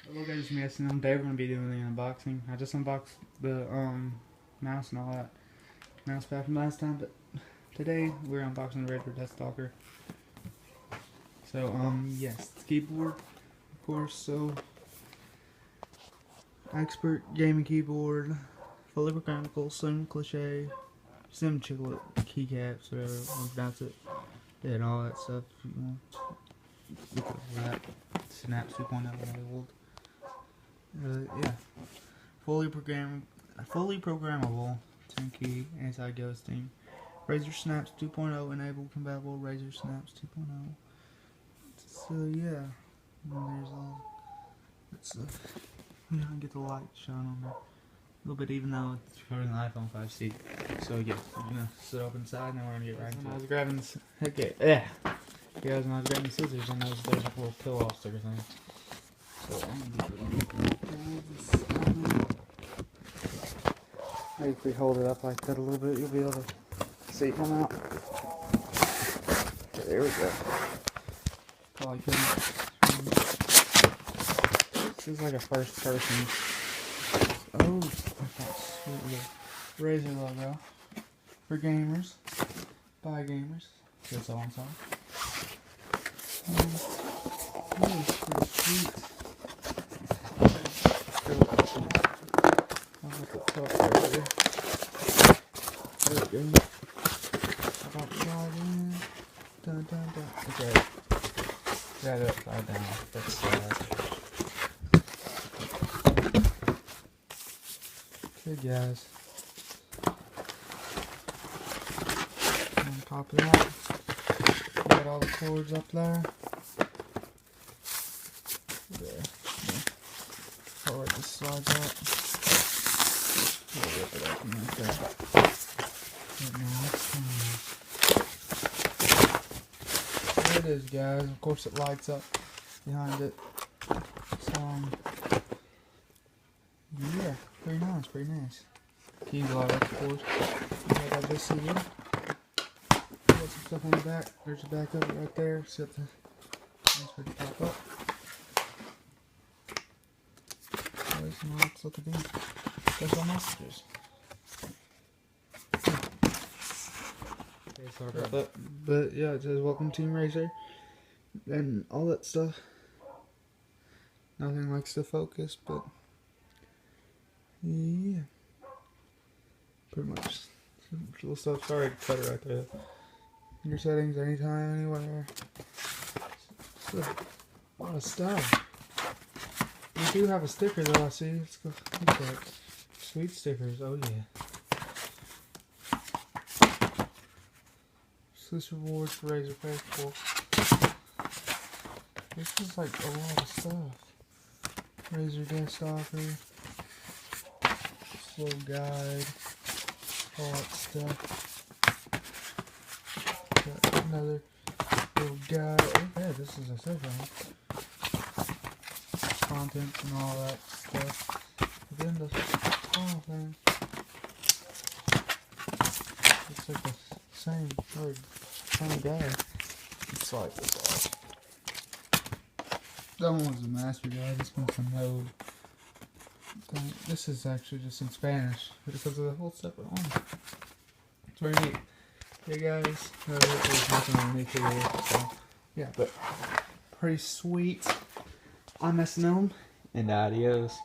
Hello guys, it's me, and today we're going to be doing the unboxing. I just unboxed the mouse and all that mouse pad from last time, but today we're unboxing the Razer Deathstalker. So yes, it's keyboard, of course. So expert gaming keyboard, fully mechanical, sim cliche, sim chiclet keycaps, whatever you want to pronounce it, and all that stuff. You know, look at all that. Snaps 2.0 enabled. Yeah, fully programmable, 10 key, anti-ghosting. Razer Snaps 2.0 enabled, compatible. Razer Snaps 2.0. So yeah, and there's all that stuff. Yeah, I get the light shine on there a little bit, even though it's covering the iPhone 5C. So yeah, I'm gonna sit up inside, and then we're gonna get right into it. I was grabbing this. Okay, yeah. You guys, when I was grabbing the scissors, I noticed there's like a little pill off sticker thing. So I'm gonna maybe if we hold it up like that a little bit, you'll be able to see it come out. Okay, there we go. Probably couldn't. This is like a first person. Oh, that's sweet little Razer logo for gamers, by gamers. That's all inside. That is pretty sweet. I'll look at the top right there. There we go. About to slide in. Dun dun dun. Okay. Got it upside down. That's sad. Okay, guys. On top of that, got all the cords up there. There. Alright, this slides out. We'll rip it open right there. Right now, there it is, guys. Of course, it lights up behind it. So, yeah, pretty nice, pretty nice. Keys light up, of course. I got this here. Got some stuff on the back. There's the back of it right there. Set the transfer to pop up. Now let's look at these special messages. Okay, sorry about that. But yeah, it says welcome Team Razer and all that stuff. Nothing likes to focus, but yeah, pretty much little stuff. Sorry to cut it right there. In your settings, anytime, anywhere. So, a lot of stuff. We do have a sticker though, I see. Let's go look at that. Sweet stickers, oh yeah. Swiss rewards for Razer Faithful. This is like a lot of stuff. Razer Deathstalker. Slow guide. All that stuff. Got another little guide. Oh yeah, this is a second one. Contents and all that stuff. But then the small thing, it's like the same guy. Let's slide this off. That one was a master guide. This one's a no. This is actually just in Spanish because of the whole separate one. It's very neat. Hey guys, there's nothing underneath here, so yeah, but pretty sweet. I'm S&M, and adios.